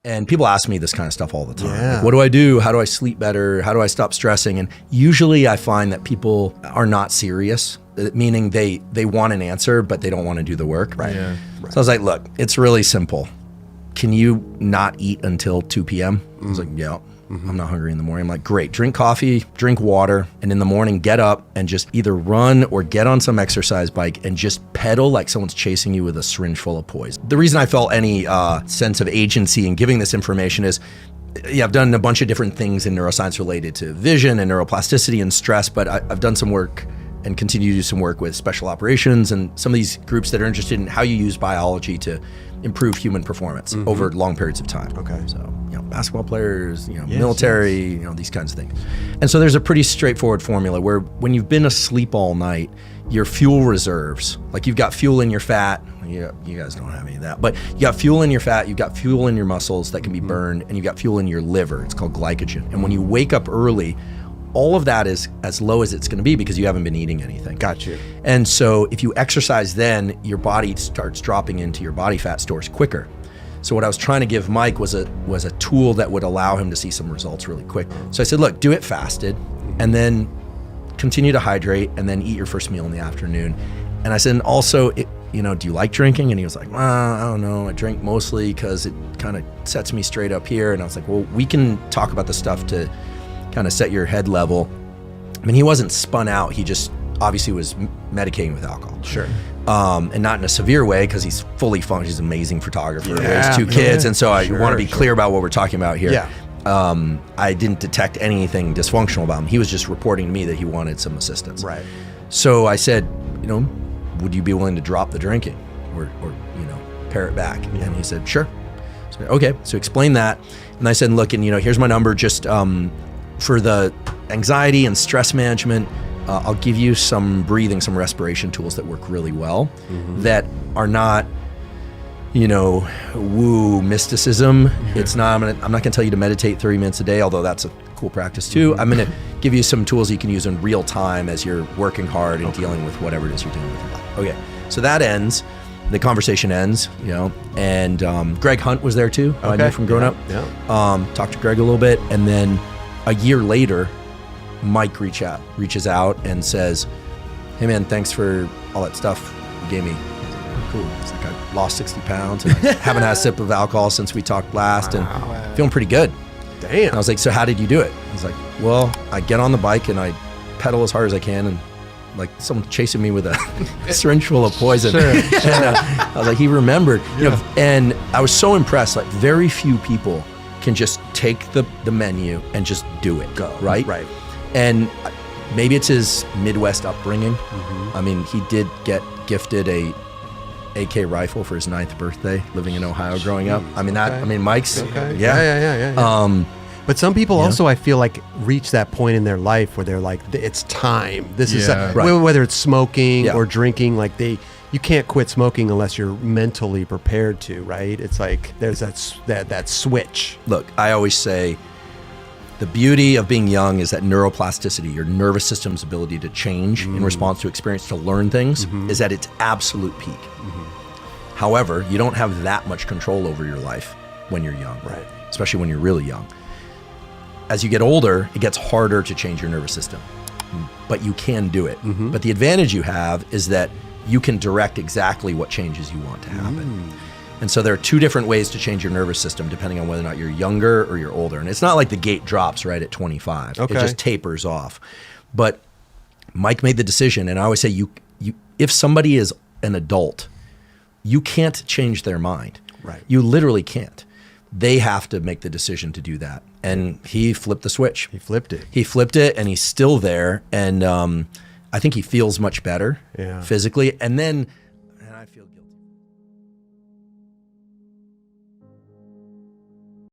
And people ask me this kind of stuff all the time. Yeah. Like, what do I do? How do I sleep better? How do I stop stressing? And usually I find that people are not serious, meaning they want an answer, but they don't want to do the work. Right. Yeah. So I was like, look, it's really simple. Can you not eat until 2 p.m.? I was like, yeah. I'm not hungry in the morning. I'm like, great, drink coffee, drink water, and in the morning, get up and just either run or get on some exercise bike and just pedal like someone's chasing you with a syringe full of poison. The reason I felt any sense of agency in giving this information is, yeah, I've done a bunch of different things in neuroscience related to vision and neuroplasticity and stress, but I've done some work and continue to do some work with special operations and some of these groups that are interested in how you use biology to improve human performance over long periods of time. Okay. So, basketball players, military, these kinds of things. And so there's a pretty straightforward formula where when you've been asleep all night, your fuel reserves, like you've got fuel in your fat, you guys don't have any of that, but you got fuel in your fat, you've got fuel in your muscles that can be burned, and you've got fuel in your liver. It's called glycogen. And when you wake up early, all of that is as low as it's going to be because you haven't been eating anything. Got you. And so if you exercise then, your body starts dropping into your body fat stores quicker. So what I was trying to give Mike was a tool that would allow him to see some results really quick. So I said, look, do it fasted and then continue to hydrate and then eat your first meal in the afternoon. And I said, and also, do you like drinking? And he was like, well, I don't know. I drink mostly because it kind of sets me straight up here. And I was like, well, we can talk about the stuff to kind of set your head level. I mean, he wasn't spun out. He just obviously was medicating with alcohol. Sure. And not in a severe way because he's fully functional. He's an amazing photographer. He has 2 kids. And so I want to be clear about what we're talking about here. Yeah. I didn't detect anything dysfunctional about him. He was just reporting to me that he wanted some assistance. Right. So I said, would you be willing to drop the drinking or pare it back? Yeah. And he said, sure. So, okay. So explain that. And I said, look, and here's my number. Just for the anxiety and stress management, I'll give you some breathing, some respiration tools that work really well that are not, woo mysticism. It's not, I'm not going to tell you to meditate 30 minutes a day, although that's a cool practice too. I'm going to give you some tools you can use in real time as you're working hard and dealing with whatever it is you're dealing with in your life. Okay. So that ends. The conversation ends, and Greg Hunt was there too. I knew from growing up. Yeah. Talked to Greg a little bit, and then a year later, Mike reaches out and says, hey man, thanks for all that stuff you gave me. I was like, cool. It's like I lost 60 pounds and I haven't had a sip of alcohol since we talked last and feeling pretty good. Damn. And I was like, so how did you do it? I was like, well, I get on the bike and I pedal as hard as I can and like someone chasing me with a syringe full of poison. Sure. And I was like, he remembered. And I was so impressed, like very few people can just take the menu and just do it. Go. Right? Right. And maybe it's his Midwest upbringing. I mean, he did get gifted a AK rifle for his 9th birthday, living in Ohio growing up. I mean, Mike's, Yeah. But some people also, I feel like, reach that point in their life where they're like, it's time. This is whether it's smoking or drinking, like you can't quit smoking unless you're mentally prepared to, right? It's like there's that switch. Look, I always say the beauty of being young is that neuroplasticity, your nervous system's ability to change in response to experience, to learn things, is at its absolute peak. However, you don't have that much control over your life when you're young, right? Especially when you're really young. As you get older, it gets harder to change your nervous system, but you can do it. But the advantage you have is that you can direct exactly what changes you want to happen. And so there are 2 different ways to change your nervous system depending on whether or not you're younger or you're older. And it's not like the gate drops right at 25. Okay. It just tapers off. But Mike made the decision, and I always say, you if somebody is an adult, you can't change their mind. Right. You literally can't. They have to make the decision to do that. And he flipped the switch. He flipped it. He flipped it, and he's still there. And I think he feels much better physically. And then